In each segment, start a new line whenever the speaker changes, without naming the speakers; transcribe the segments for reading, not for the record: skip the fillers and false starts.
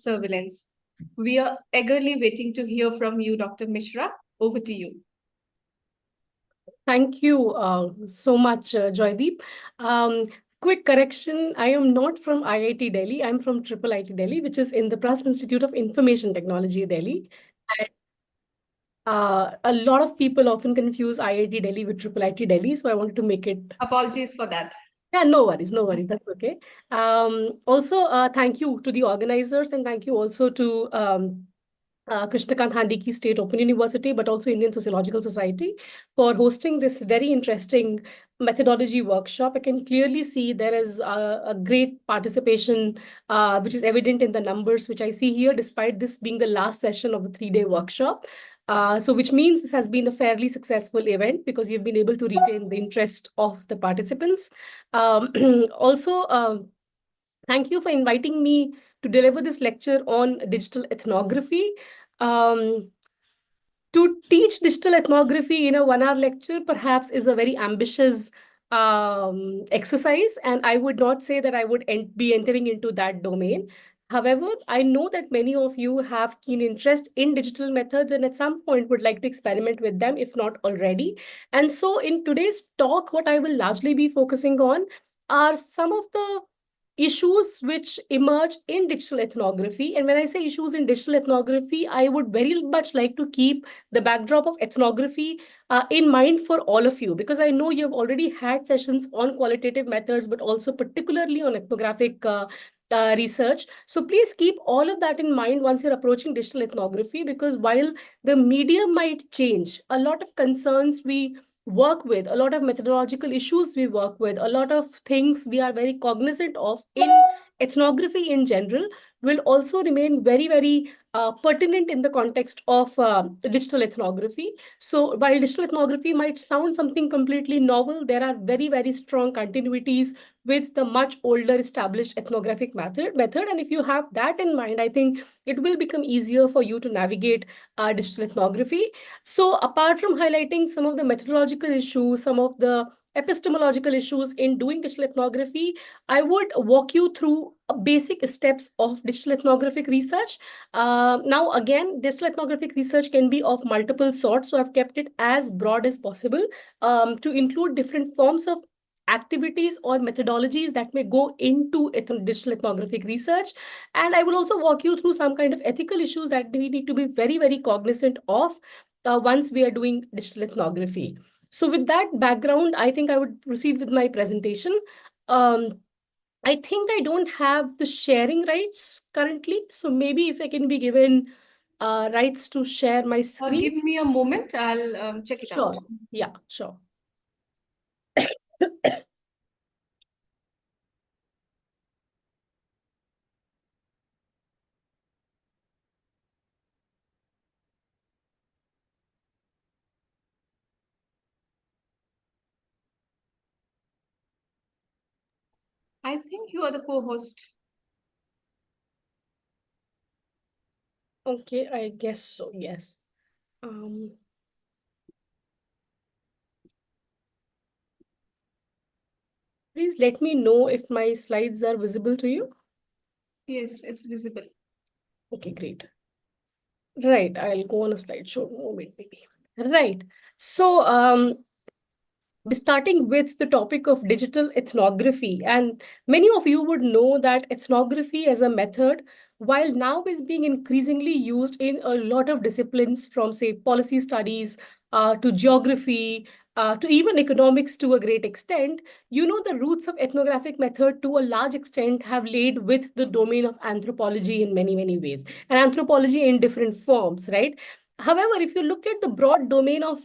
surveillance. We are eagerly waiting to hear from you, Dr. Mishra. Over to you.
Thank you so much, Joydeep. Quick correction, I am not from IIT Delhi. I'm from Triple IT Delhi, which is in the Prasad Institute of Information Technology, Delhi. And, a lot of people often confuse IIT Delhi with Triple IT Delhi, so I wanted to make it.
Apologies for that.
Yeah, no worries, no worries. That's okay. Also, thank you to the organizers, and thank you also to Krishnakant Handiki State Open University, but also Indian Sociological Society for hosting this very interesting methodology workshop. I can clearly see there is a great participation, which is evident in the numbers which I see here, despite this being the last session of the 3-day workshop. So which means this has been a fairly successful event because you've been able to retain the interest of the participants. Also, thank you for inviting me to deliver this lecture on digital ethnography. Um, to teach digital ethnography in a 1-hour lecture perhaps is a very ambitious exercise, and I would not say that I would be entering into that domain. However, I know that many of you have keen interest in digital methods and at some point would like to experiment with them, if not already. And so in today's talk, what I will largely be focusing on are some of the issues which emerge in digital ethnography. And when I say issues in digital ethnography, I would very much like to keep the backdrop of ethnography in mind for all of you, because I know you've already had sessions on qualitative methods, but also particularly on ethnographic research. So please keep all of that in mind once you're approaching digital ethnography, because while the medium might change, a lot of concerns we work with, a lot of methodological issues we work with, a lot of things we are very cognizant of in ethnography in general will also remain very, very pertinent in the context of digital ethnography. So while digital ethnography might sound something completely novel, there are very, very strong continuities with the much older established ethnographic method. And if you have that in mind, I think it will become easier for you to navigate digital ethnography. So apart from highlighting some of the methodological issues, some of the epistemological issues in doing digital ethnography, I would walk you through basic steps of digital ethnographic research. Now, again, digital ethnographic research can be of multiple sorts, so I've kept it as broad as possible to include different forms of activities or methodologies that may go into digital ethnographic research. And I will also walk you through some kind of ethical issues that we need to be very, very cognizant of once we are doing digital ethnography. So with that background, I think I would proceed with my presentation. I think I don't have the sharing rights currently. So maybe if I can be given rights to share my screen.
Give me a moment. I'll check it out.
Sure. Yeah, sure.
I think you are the co-host.
Okay, I guess so, yes. Please let me know if my slides are visible to you.
Yes, it's visible.
Okay, great. Right, I'll go on a slideshow moment maybe. Right. So starting with the topic of digital ethnography, and many of you would know that ethnography as a method, while now is being increasingly used in a lot of disciplines, from say policy studies to geography to even economics to a great extent, you know, the roots of ethnographic method to a large extent have laid with the domain of anthropology in many, many ways, and anthropology in different forms, right? However, if you look at the broad domain of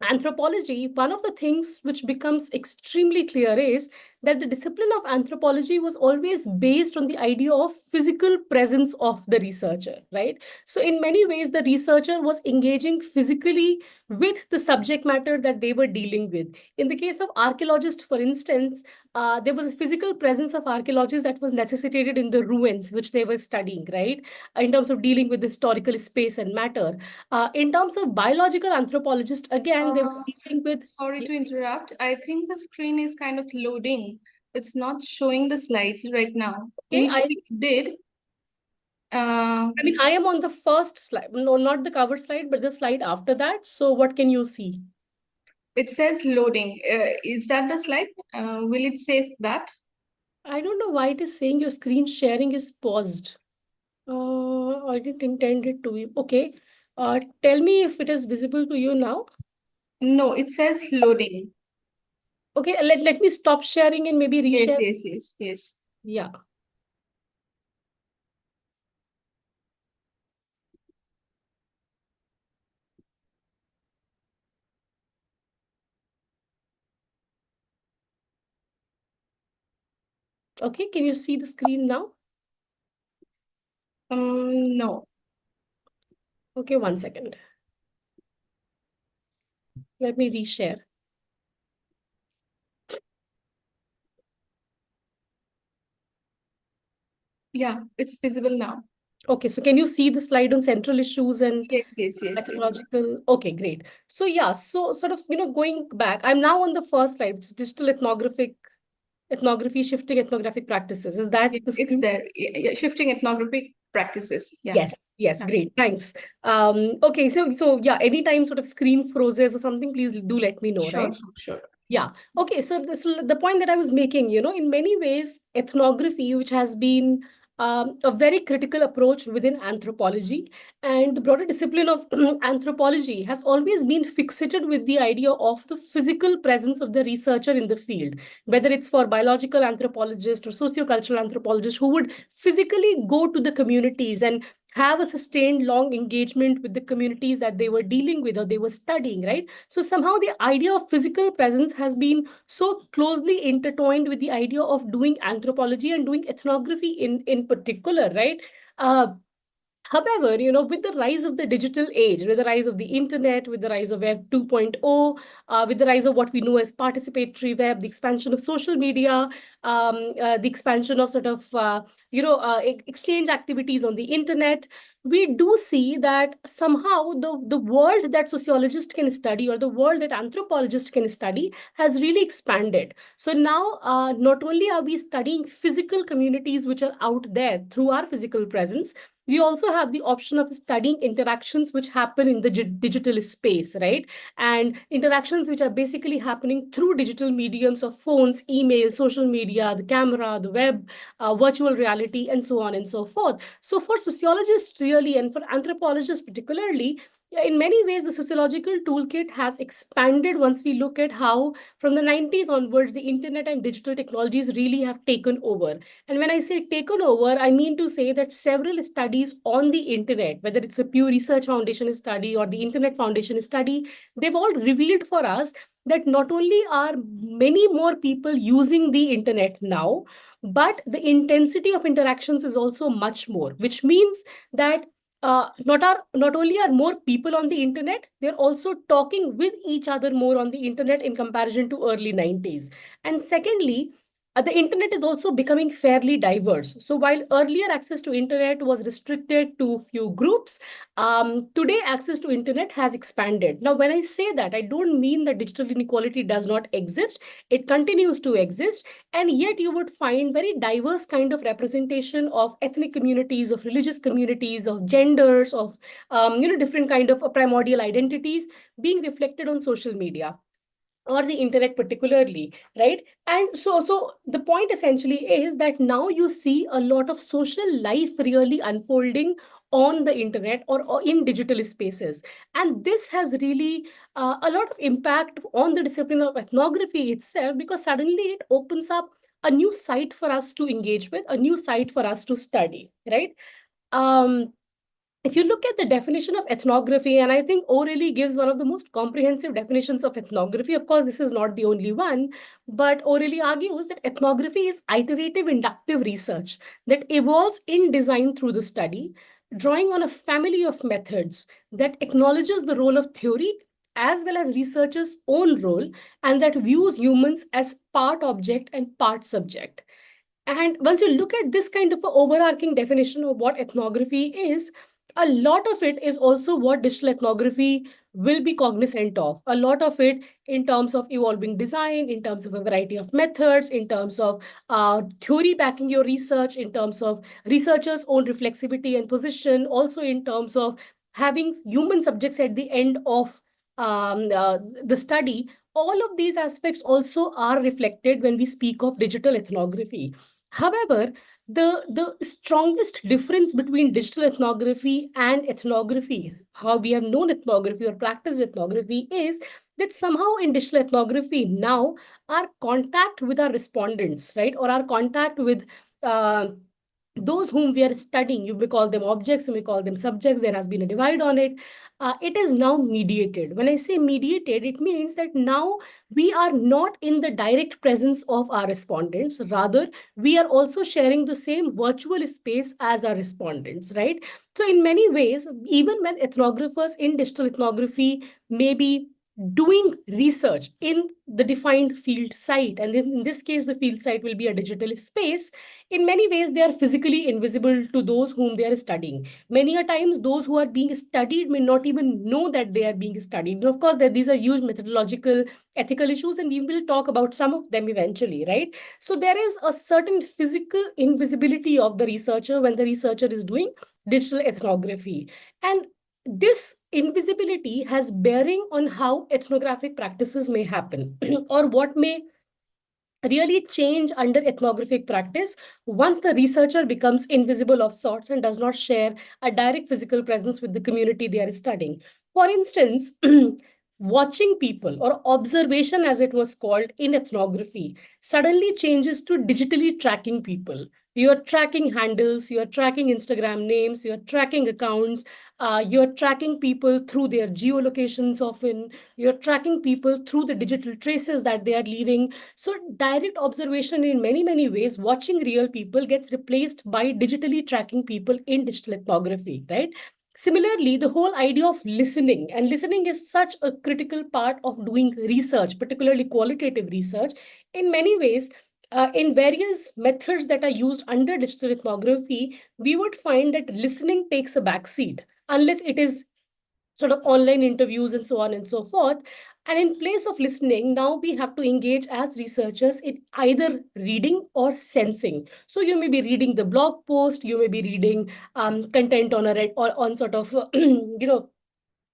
anthropology, one of the things which becomes extremely clear is that the discipline of anthropology was always based on the idea of physical presence of the researcher, right? So in many ways, the researcher was engaging physically with the subject matter that they were dealing with. In the case of archaeologists, for instance, there was a physical presence of archaeologists that was necessitated in the ruins which they were studying, right? In terms of dealing with historical space and matter. In terms of biological anthropologists, again, they were dealing with.
Sorry to interrupt. I think the screen is kind of loading. It's not showing the slides right now.
Okay,
Initially it did.
I mean, I am on the first slide. No, not the cover slide, but the slide after that. So what can you see?
It says loading. Is that the slide? Will it say that?
I don't know why it is saying your screen sharing is paused. I didn't intend it to be. Okay. Tell me if it is visible to you now.
No, it says loading.
Okay, let me stop sharing and maybe
Yes,
reshare.
yes.
Yeah. Okay, can you see the screen now?
No.
Okay, 1 second. Let me reshare.
Yeah, it's visible now.
Okay, so can you see the slide on central issues and
Yes.
methodological? Okay, great. So yeah, so sort of, going back, I'm now on the first slide, which is digital ethnography, shifting ethnographic practices. Is that the
It's
screen?
there. Yeah, shifting ethnographic practices. Yeah.
Yes, great. Thanks. Okay, so yeah, anytime sort of screen freezes or something, please do let me know, right?
Sure.
Yeah. Okay. So the point that I was making, in many ways, ethnography, which has been a very critical approach within anthropology, and the broader discipline of anthropology has always been fixated with the idea of the physical presence of the researcher in the field, whether it's for biological anthropologists or sociocultural anthropologists who would physically go to the communities and have a sustained long engagement with the communities that they were dealing with or they were studying, right? So somehow the idea of physical presence has been so closely intertwined with the idea of doing anthropology and doing ethnography in particular, right? However, with the rise of the digital age, with the rise of the internet, with the rise of Web 2.0, with the rise of what we know as participatory web, the expansion of social media, the expansion of sort of, exchange activities on the internet, we do see that somehow the world that sociologists can study or the world that anthropologists can study has really expanded. So now, not only are we studying physical communities which are out there through our physical presence, we also have the option of studying interactions which happen in the digital space, right? And interactions which are basically happening through digital mediums of phones, email, social media, the camera, the web, virtual reality, and so on and so forth. So for sociologists, really, and for anthropologists particularly, yeah, in many ways, the sociological toolkit has expanded once we look at how, from the 90s onwards, the internet and digital technologies really have taken over. And when I say taken over, I mean to say that several studies on the internet, whether it's a Pew Research Foundation study or the Internet Foundation study, they've all revealed for us that not only are many more people using the internet now, but the intensity of interactions is also much more, which means that not only are more people on the internet, they're also talking with each other more on the internet in comparison to early 90s. And secondly, the internet is also becoming fairly diverse. So while earlier access to internet was restricted to few groups, today access to internet has expanded. Now, when I say that, I don't mean that digital inequality does not exist. It continues to exist, and yet you would find very diverse kind of representation of ethnic communities, of religious communities, of genders, of different kind of primordial identities being reflected on social media or the internet particularly, right? And so the point essentially is that now you see a lot of social life really unfolding on the internet or in digital spaces, and this has really a lot of impact on the discipline of ethnography itself, because suddenly it opens up a new site for us to engage with, a new site for us to study, right? um if you look at the definition of ethnography, and I think O'Reilly gives one of the most comprehensive definitions of ethnography. Of course, this is not the only one, but O'Reilly argues that ethnography is iterative inductive research that evolves in design through the study, drawing on a family of methods that acknowledges the role of theory as well as researchers' own role, and that views humans as part object and part subject. And once you look at this kind of a overarching definition of what ethnography is, a lot of it is also what digital ethnography will be cognizant of. A lot of it in terms of evolving design, in terms of a variety of methods, in terms of theory backing your research, in terms of researchers' own reflexivity and position, also in terms of having human subjects at the end of the study. All of these aspects also are reflected when we speak of digital ethnography. However, the strongest difference between digital ethnography and ethnography, how we have known ethnography or practiced ethnography, is that somehow in digital ethnography now our contact with our respondents, right, or our contact with those whom we are studying, you may call them objects, you may call them subjects, there has been a divide on it. It is now mediated. When I say mediated, it means that now we are not in the direct presence of our respondents. Rather, we are also sharing the same virtual space as our respondents, right? So in many ways, even when ethnographers in digital ethnography may be doing research in the defined field site, and in this case, the field site will be a digital space, in many ways, they are physically invisible to those whom they are studying. Many a times, those who are being studied may not even know that they are being studied. And of course, these are huge methodological, ethical issues, and we will talk about some of them eventually, right? So there is a certain physical invisibility of the researcher when the researcher is doing digital ethnography. And this invisibility has bearing on how ethnographic practices may happen or what may really change under ethnographic practice once the researcher becomes invisible of sorts and does not share a direct physical presence with the community they are studying. For instance, watching people or observation, as it was called in ethnography, suddenly changes to digitally tracking people. You're tracking handles, you're tracking Instagram names, you're tracking accounts, you're tracking people through their geolocations often, you're tracking people through the digital traces that they are leaving. So direct observation in many, many ways, watching real people gets replaced by digitally tracking people in digital ethnography, right? Similarly, the whole idea of listening, and listening is such a critical part of doing research, particularly qualitative research. In many ways, in various methods that are used under digital ethnography, we would find that listening takes a backseat unless it is sort of online interviews and so on and so forth. And in place of listening, now we have to engage as researchers in either reading or sensing. So you may be reading the blog post, you may be reading content on a read or on sort of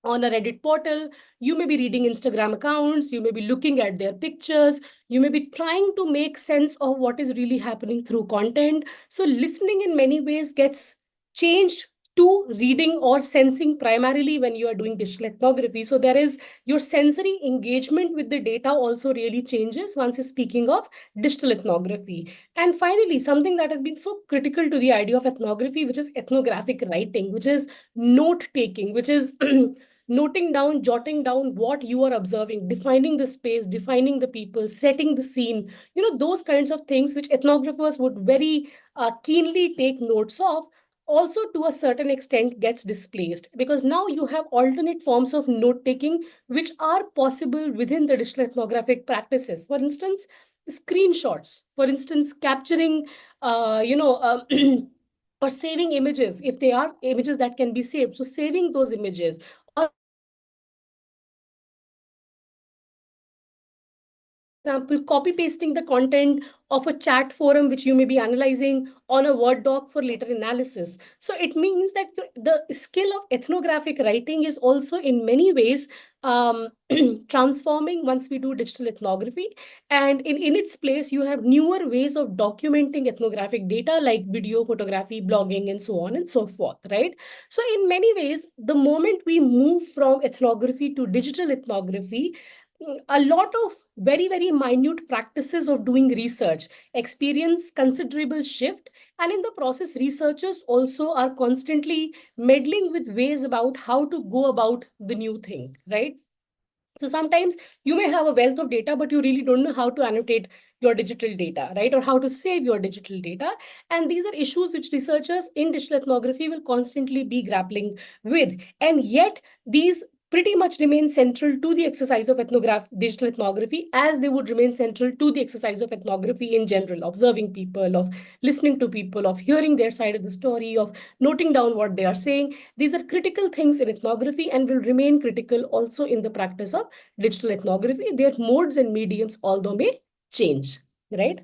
on a Reddit portal, you may be reading Instagram accounts, you may be looking at their pictures, you may be trying to make sense of what is really happening through content. So listening in many ways gets changed to reading or sensing primarily when you are doing digital ethnography. So there is your sensory engagement with the data also really changes once you're speaking of digital ethnography. And finally, something that has been so critical to the idea of ethnography, which is ethnographic writing, which is note taking, which is noting down, jotting down what you are observing, defining the space, defining the people, setting the scene, those kinds of things which ethnographers would very keenly take notes of, also to a certain extent gets displaced because now you have alternate forms of note taking which are possible within the digital ethnographic practices. For instance, screenshots, for instance, capturing, or saving images if they are images that can be saved. So saving those images, or example, copy pasting the content of a chat forum which you may be analyzing on a Word doc for later analysis. So it means that the skill of ethnographic writing is also in many ways transforming once we do digital ethnography. And in its place, you have newer ways of documenting ethnographic data like video, photography, blogging, and so on and so forth, right? So in many ways, the moment we move from ethnography to digital ethnography, a lot of very, very minute practices of doing research experience considerable shift. And in the process, researchers also are constantly meddling with ways about how to go about the new thing, right? So sometimes you may have a wealth of data, but you really don't know how to annotate your digital data, right? Or how to save your digital data. And these are issues which researchers in digital ethnography will constantly be grappling with. And yet these pretty much remain central to the exercise of digital ethnography, as they would remain central to the exercise of ethnography in general, observing people, of listening to people, of hearing their side of the story, of noting down what they are saying. These are critical things in ethnography and will remain critical also in the practice of digital ethnography. Their modes and mediums, although may change, right?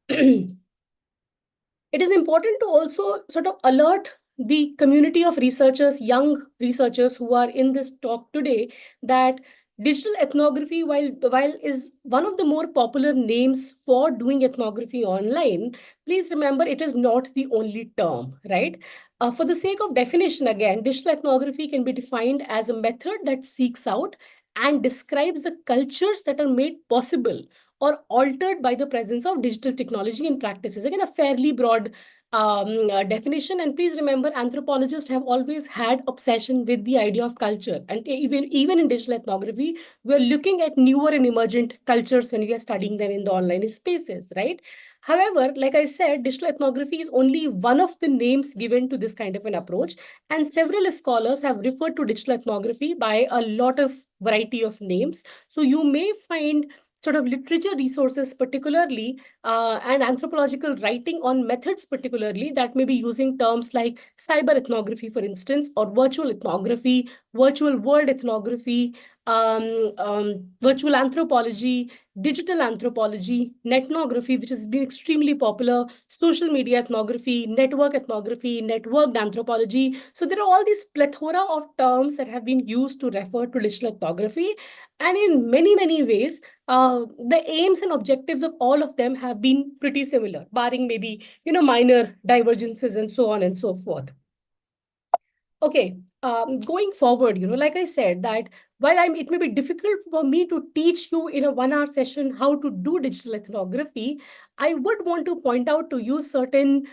It is important to also sort of alert the community of researchers, young researchers who are in this talk today, that digital ethnography, while is one of the more popular names for doing ethnography online, please remember it is not the only term, right? For the sake of definition, again, digital ethnography can be defined as a method that seeks out and describes the cultures that are made possible or altered by the presence of digital technology and practices. Again, a fairly broad definition. And please remember, anthropologists have always had obsession with the idea of culture. And even in digital ethnography, we're looking at newer and emergent cultures when we are studying them in the online spaces, right? However, like I said, digital ethnography is only one of the names given to this kind of an approach. And several scholars have referred to digital ethnography by a lot of variety of names. So you may find sort of literature resources, particularly, and anthropological writing on methods, particularly, that may be using terms like cyber ethnography, for instance, or virtual ethnography, virtual world ethnography, virtual anthropology, digital anthropology, netnography, which has been extremely popular, social media ethnography, network ethnography, networked anthropology. So there are all these plethora of terms that have been used to refer to digital ethnography. And in many, many ways, the aims and objectives of all of them have been pretty similar, barring maybe, minor divergences and so on and so forth. Okay, going forward, like I said, that while it may be difficult for me to teach you in a 1 hour session how to do digital ethnography, I would want to point out to you certain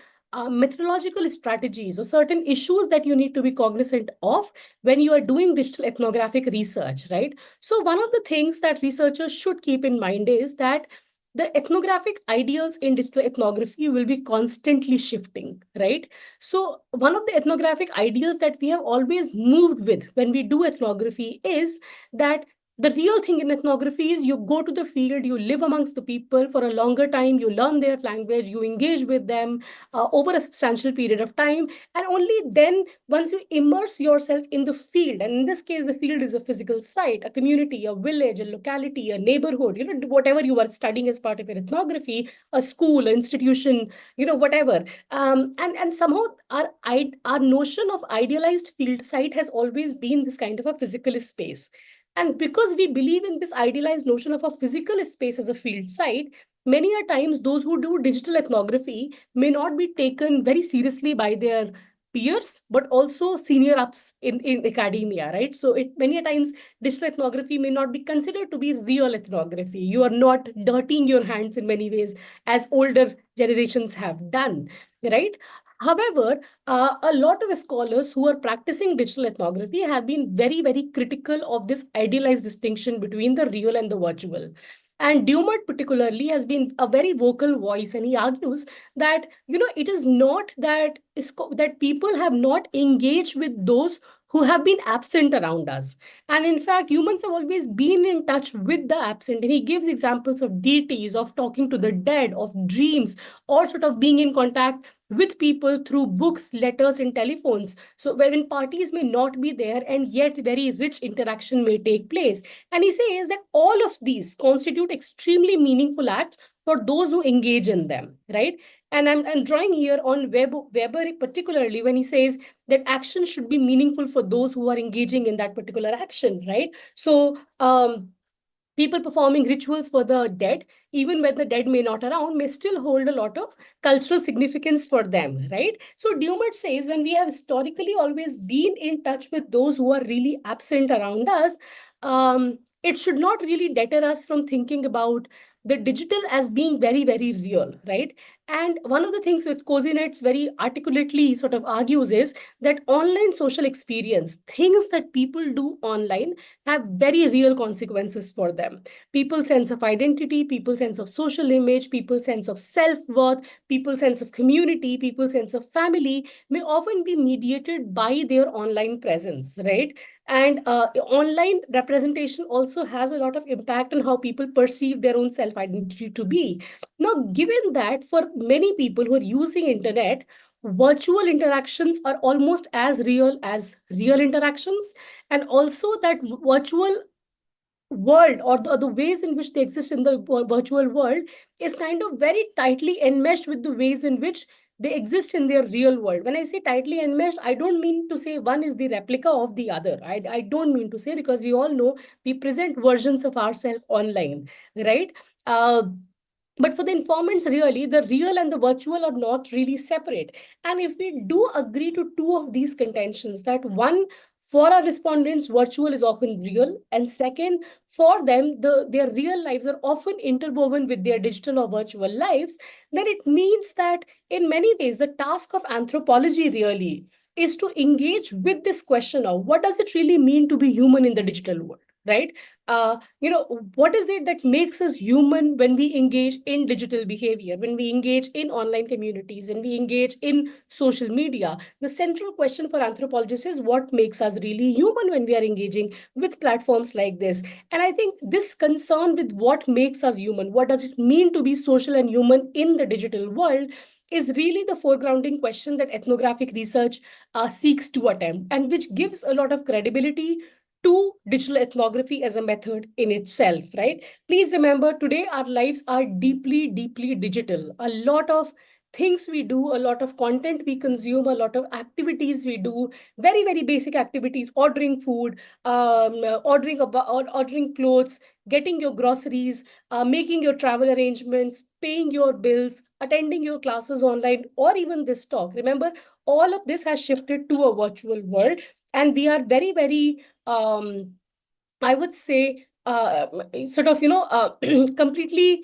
methodological strategies or certain issues that you need to be cognizant of when you are doing digital ethnographic research, right? So one of the things that researchers should keep in mind is that the ethnographic ideals in digital ethnography will be constantly shifting, right? So one of the ethnographic ideals that we have always moved with when we do ethnography is that the real thing in ethnography is you go to the field, you live amongst the people for a longer time, you learn their language, you engage with them over a substantial period of time. And only then, once you immerse yourself in the field, and in this case, the field is a physical site, a community, a village, a locality, a neighborhood, whatever you are studying as part of your ethnography, a school, an institution, whatever. And somehow our notion of idealized field site has always been this kind of a physical space. And because we believe in this idealized notion of a physical space as a field site, many a times those who do digital ethnography may not be taken very seriously by their peers, but also senior ups in academia, right? So it many a times digital ethnography may not be considered to be real ethnography. You are not dirtying your hands in many ways as older generations have done, right? However, a lot of scholars who are practicing digital ethnography have been very, very critical of this idealized distinction between the real and the virtual. And Dumert particularly has been a very vocal voice, and he argues that it is not that that people have not engaged with those who have been absent around us. And in fact, humans have always been in touch with the absent. And he gives examples of deities, of talking to the dead, of dreams, or sort of being in contact with people through books, letters, and telephones. So when parties may not be there, and yet very rich interaction may take place. And he says that all of these constitute extremely meaningful acts for those who engage in them, right? And I'm drawing here on Weber particularly when he says that action should be meaningful for those who are engaging in that particular action, right? So people performing rituals for the dead, even when the dead may not around, may still hold a lot of cultural significance for them, right? So Dumert says when we have historically always been in touch with those who are really absent around us, it should not really deter us from thinking about the digital as being very, very real, right? And one of the things that Kozinets very articulately sort of argues is that online social experience, things that people do online, have very real consequences for them. People's sense of identity, people's sense of social image, people's sense of self-worth, people's sense of community, people's sense of family may often be mediated by their online presence, right? And online representation also has a lot of impact on how people perceive their own self identity to be. Now, given that for many people who are using internet, virtual interactions are almost as real interactions, and also that virtual world, or the ways in which they exist in the virtual world, is kind of very tightly enmeshed with the ways in which they exist in their real world. When I say tightly enmeshed, I don't mean to say one is the replica of the other. I don't mean to say, because we all know we present versions of ourselves online, right? uh, but for the informants, really, the real and the virtual are not really separate. And if we do agree to two of these contentions, that one, for our respondents, virtual is often real, and second, for them, their real lives are often interwoven with their digital or virtual lives, then it means that in many ways, the task of anthropology really is to engage with this question of what does it really mean to be human in the digital world, right? What is it that makes us human when we engage in digital behavior, when we engage in online communities, when we engage in social media? The central question for anthropologists is what makes us really human when we are engaging with platforms like this. And I think this concern with what makes us human, what does it mean to be social and human in the digital world, is really the foregrounding question that ethnographic research seeks to attempt, and which gives a lot of credibility to digital ethnography as a method in itself, right? Please remember, today our lives are deeply, deeply digital. A lot of things we do, a lot of content we consume, a lot of activities we do, very, very basic activities, ordering food, ordering clothes, getting your groceries, making your travel arrangements, paying your bills, attending your classes online, or even this talk. Remember, all of this has shifted to a virtual world, and we are very, very I would say, completely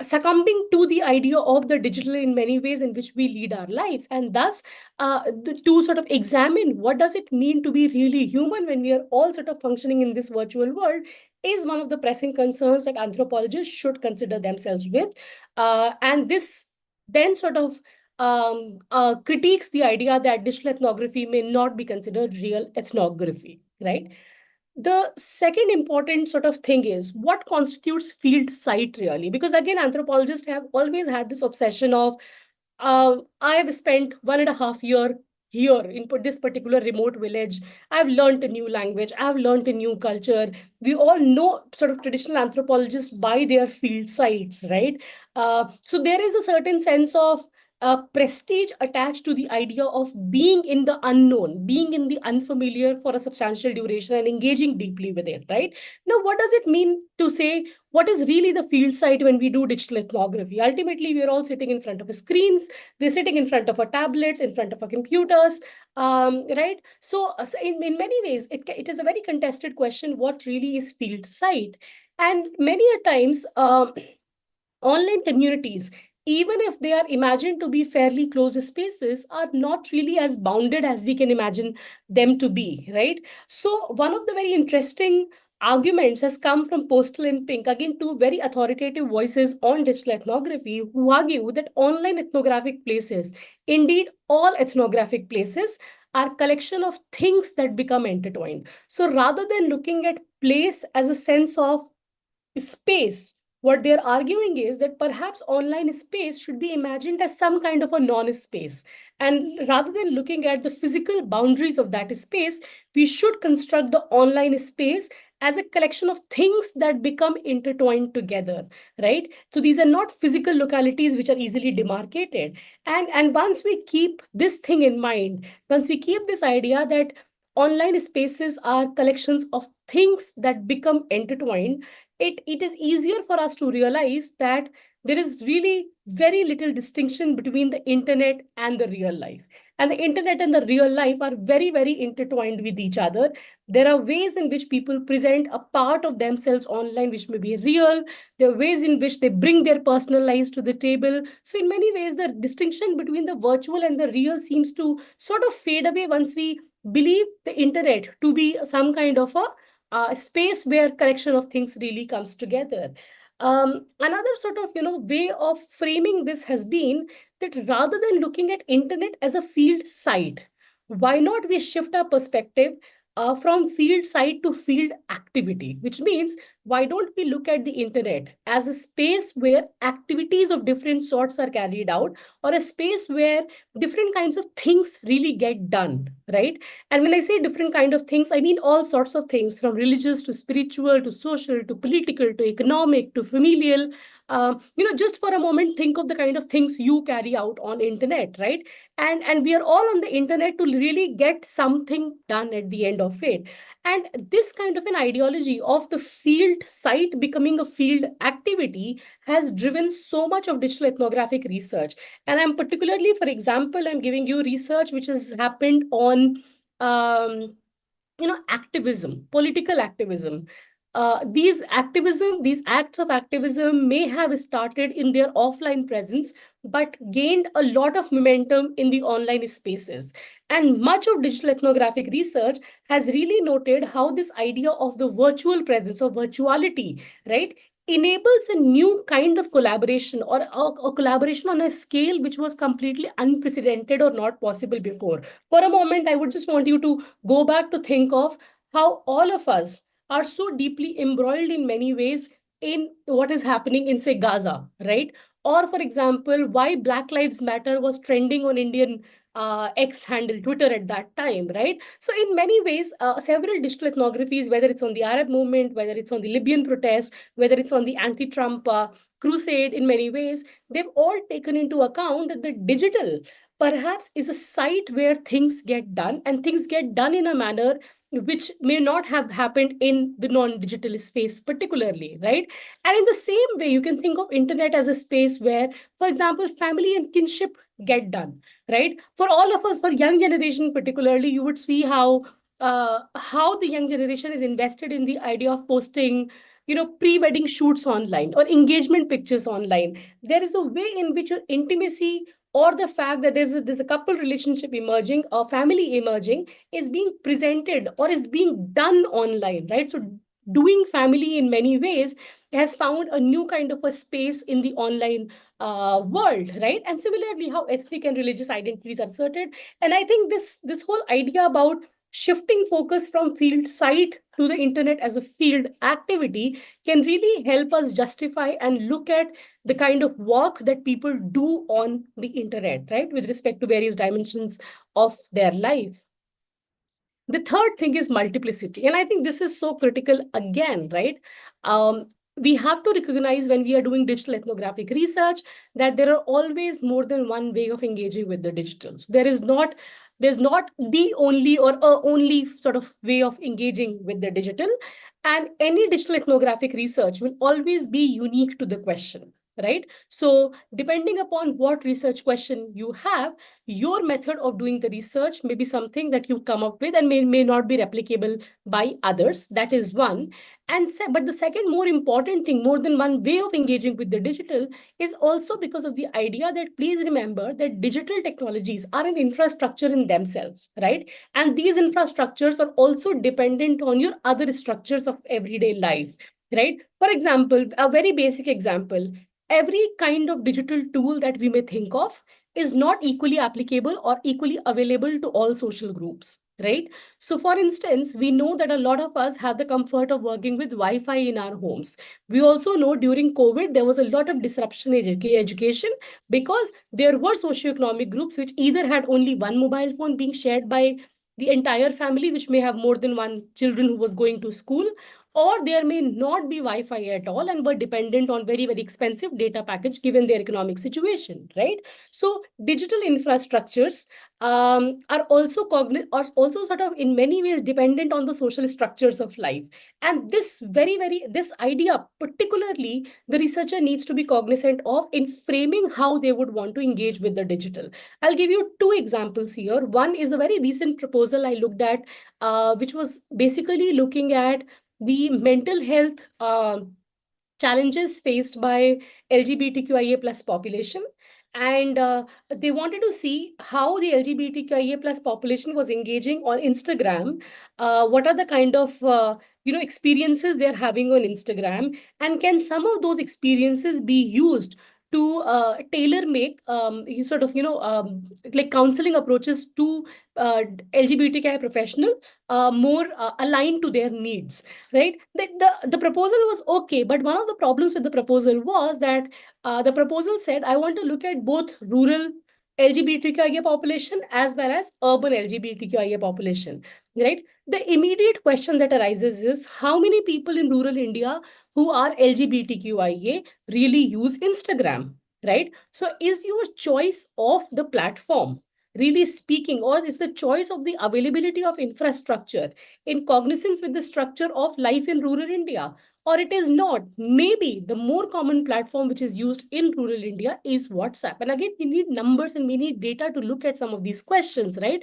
succumbing to the idea of the digital in many ways in which we lead our lives. And thus, to sort of examine what does it mean to be really human when we are all sort of functioning in this virtual world is one of the pressing concerns that anthropologists should consider themselves with. And this then sort of critiques the idea that digital ethnography may not be considered real ethnography, right? The second important sort of thing is what constitutes field site really, because again, anthropologists have always had this obsession of I have spent 1.5 year here in this particular remote village. I've learned a new language. I've learned a new culture. We all know sort of traditional anthropologists by their field sites, right? So there is a certain sense of prestige attached to the idea of being in the unknown, being in the unfamiliar for a substantial duration and engaging deeply with it, right? Now, what does it mean to say what is really the field site when we do digital ethnography? Ultimately, we're all sitting in front of screens, we're sitting in front of our tablets, in front of our computers, right? So in many ways, it is a very contested question, what really is field site? And many a times, online communities, even if they are imagined to be fairly closed spaces, are not really as bounded as we can imagine them to be, right? So, one of the very interesting arguments has come from Postal and Pink, again, two very authoritative voices on digital ethnography, who argue that online ethnographic places, indeed all ethnographic places, are collection of things that become intertwined. So rather than looking at place as a sense of space, what they're arguing is that perhaps online space should be imagined as some kind of a non-space. And rather than looking at the physical boundaries of that space, we should construct the online space as a collection of things that become intertwined together, right? So these are not physical localities which are easily demarcated. And once we keep this thing in mind, once we keep this idea that online spaces are collections of things that become intertwined, it is easier for us to realize that there is really very little distinction between the internet and the real life. And the internet and the real life are very, very intertwined with each other. There are ways in which people present a part of themselves online which may be real. There are ways in which they bring their personal lives to the table. So, in many ways, the distinction between the virtual and the real seems to sort of fade away once we believe the internet to be some kind of a space where collection of things really comes together. Another sort of way of framing this has been that rather than looking at internet as a field site, why not we shift our perspective from field site to field activity, which means why don't we look at the internet as a space where activities of different sorts are carried out, or a space where different kinds of things really get done, right? And when I say different kind of things, I mean all sorts of things, from religious to spiritual to social to political to economic to familial. Just for a moment, think of the kind of things you carry out on internet, right? And we are all on the internet to really get something done at the end of it. And this kind of an ideology of the field site becoming a field activity has driven so much of digital ethnographic research. And I'm particularly, for example, I'm giving you research which has happened on activism, political activism. These acts of activism may have started in their offline presence, but gained a lot of momentum in the online spaces. And much of digital ethnographic research has really noted how this idea of the virtual presence or virtuality, right, enables a new kind of collaboration, or a collaboration on a scale which was completely unprecedented or not possible before. For a moment, I would just want you to go back to think of how all of us are so deeply embroiled in many ways in what is happening in, say, Gaza, right? Or, for example, why Black Lives Matter was trending on Indian X handle, Twitter at that time, right? So, in many ways, several digital ethnographies, whether it's on the Arab movement, whether it's on the Libyan protest, whether it's on the anti Trump crusade, in many ways, they've all taken into account that the digital perhaps is a site where things get done, and things get done in a manner which may not have happened in the non-digital space particularly, right? And in the same way, you can think of internet as a space where, for example, family and kinship get done, right? For all of us, for young generation particularly, you would see how the young generation is invested in the idea of posting pre-wedding shoots online or engagement pictures online. There is a way in which your intimacy, or the fact that there's a couple relationship emerging, a family emerging, is being presented or is being done online, right? So doing family in many ways has found a new kind of a space in the online world, right? And similarly, how ethnic and religious identities are asserted. And I think this whole idea about shifting focus from field site to the internet as a field activity can really help us justify and look at the kind of work that people do on the internet, right, with respect to various dimensions of their life. The third thing is multiplicity. And I think this is so critical again, right? We have to recognize when we are doing digital ethnographic research that there are always more than one way of engaging with the digital. So there's not the only or a only sort of way of engaging with the digital. And any digital ethnographic research will always be unique to the question, right? So depending upon what research question you have, your method of doing the research may be something that you come up with and may not be replicable by others. That is one. But the second more important thing, more than one way of engaging with the digital, is also because of the idea that, please remember that digital technologies are an infrastructure in themselves, right? And these infrastructures are also dependent on your other structures of everyday life, right? For example, a very basic example, every kind of digital tool that we may think of is not equally applicable or equally available to all social groups, right? So, for instance, we know that a lot of us have the comfort of working with Wi-Fi in our homes. We also know during COVID, there was a lot of disruption in education, because there were socioeconomic groups which either had only one mobile phone being shared by the entire family, which may have more than one children who was going to school, or there may not be Wi-Fi at all and were dependent on very, very expensive data package given their economic situation, right? So digital infrastructures are also sort of in many ways dependent on the social structures of life. And this idea, particularly, the researcher needs to be cognizant of in framing how they would want to engage with the digital. I'll give you two examples here. One is a very recent proposal I looked at, which was basically looking at the mental health challenges faced by LGBTQIA plus population. And they wanted to see how the LGBTQIA plus population was engaging on Instagram. What are the kind of experiences they're having on Instagram, and can some of those experiences be used to tailor make you sort of like counseling approaches to LGBTQI professional more aligned to their needs, right? The proposal was okay, but one of the problems with the proposal was that the proposal said, I want to look at both rural LGBTQIA population as well as urban LGBTQIA population, right? The immediate question that arises is, how many people in rural India who are LGBTQIA really use Instagram, right? So is your choice of the platform really speaking, or is the choice of the availability of infrastructure in cognizance with the structure of life in rural India? Or it is not. Maybe the more common platform which is used in rural India is WhatsApp. And again, we need numbers and we need data to look at some of these questions, right?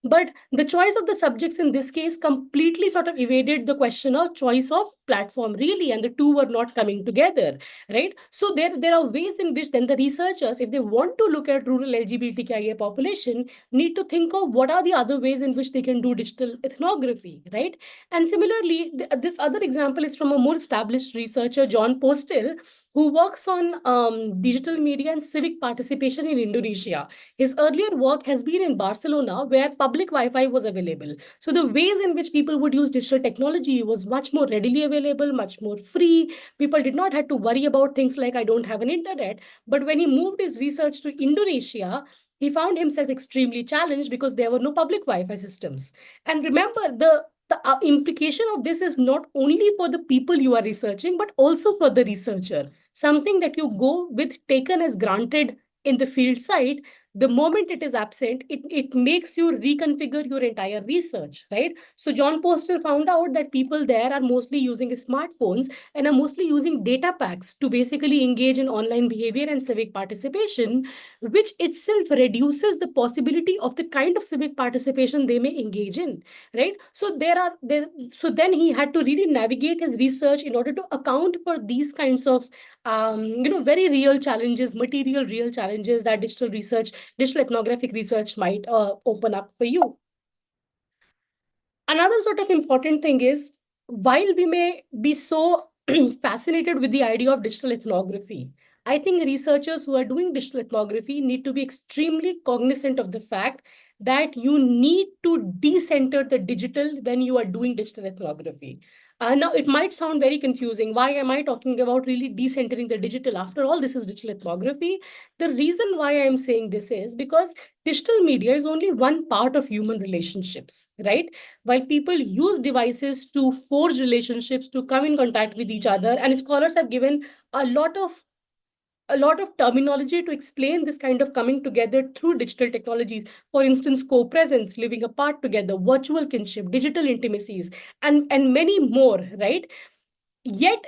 But the choice of the subjects in this case completely sort of evaded the question of choice of platform, really, and the two were not coming together, right? So there are ways in which then the researchers, if they want to look at rural LGBTQIA population, need to think of what are the other ways in which they can do digital ethnography, right? And similarly, this other example is from a more established researcher, John Postel, who works on digital media and civic participation in Indonesia. His earlier work has been in Barcelona, where public Wi-Fi was available. So the ways in which people would use digital technology was much more readily available, much more free. People did not have to worry about things like, I don't have an internet. But when he moved his research to Indonesia, he found himself extremely challenged because there were no public Wi-Fi systems. And remember, the implication of this is not only for the people you are researching, but also for the researcher. Something that you go with taken as granted in the field site, the moment it is absent, it makes you reconfigure your entire research, right? So John Postel found out that people there are mostly using smartphones and are mostly using data packs to basically engage in online behavior and civic participation, which itself reduces the possibility of the kind of civic participation they may engage in, right? So so then he had to really navigate his research in order to account for these kinds of very real challenges, material real challenges that digital research, digital ethnographic research might open up for you. Another sort of important thing is, while we may be so fascinated with the idea of digital ethnography, I think researchers who are doing digital ethnography need to be extremely cognizant of the fact that you need to decenter the digital when you are doing digital ethnography. Now, it might sound very confusing. Why am I talking about really decentering the digital? After all, this is digital ethnography. The reason why I am saying this is because digital media is only one part of human relationships, right? While people use devices to forge relationships, to come in contact with each other, and scholars have given a lot of a lot of terminology to explain this kind of coming together through digital technologies. For instance, co-presence, living apart together, virtual kinship, digital intimacies, and many more, right? Yet,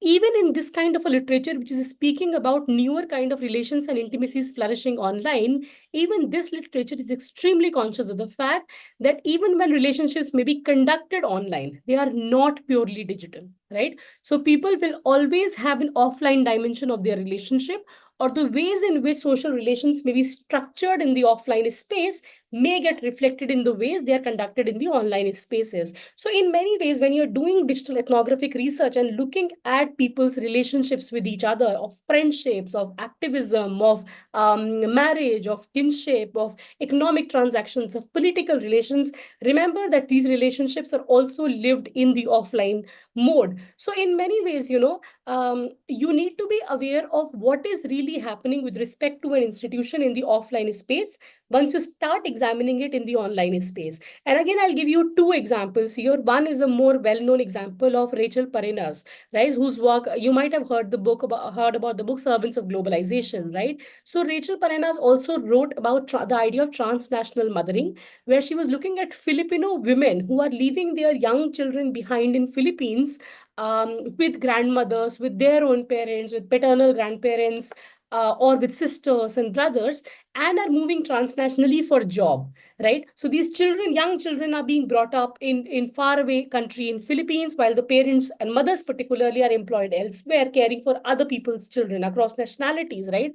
even in this kind of a literature, which is speaking about newer kind of relations and intimacies flourishing online, even this literature is extremely conscious of the fact that even when relationships may be conducted online, they are not purely digital, right? So people will always have an offline dimension of their relationship, or the ways in which social relations may be structured in the offline space may get reflected in the ways they are conducted in the online spaces. So in many ways, when you're doing digital ethnographic research and looking at people's relationships with each other, of friendships, of activism, of marriage, of kinship, of economic transactions, of political relations, remember that these relationships are also lived in the offline mode. So in many ways, you need to be aware of what is really happening with respect to an institution in the offline space once you start examining it in the online space. And again, I'll give you two examples here. One is a more well-known example of Rachel Parenas, right, whose work you might have heard about the book Servants of Globalization, right? So Rachel Parenas also wrote about the idea of transnational mothering, where she was looking at Filipino women who are leaving their young children behind in Philippines, with grandmothers, with their own parents, with paternal grandparents, or with sisters and brothers, and are moving transnationally for job, right? So these children, young children, are being brought up in faraway country in Philippines, while the parents and mothers particularly are employed elsewhere, caring for other people's children across nationalities, right?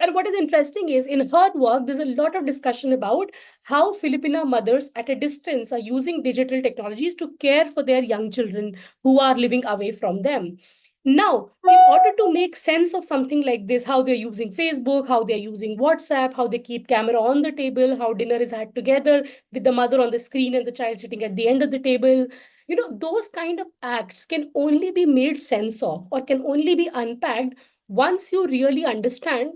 And what is interesting is, in her work, there's a lot of discussion about how Filipino mothers at a distance are using digital technologies to care for their young children who are living away from them. Now, in order to make sense of something like this, how they're using Facebook, how they're using WhatsApp, how they keep camera on the table, how dinner is had together with the mother on the screen and the child sitting at the end of the table, those kind of acts can only be made sense of or can only be unpacked once you really understand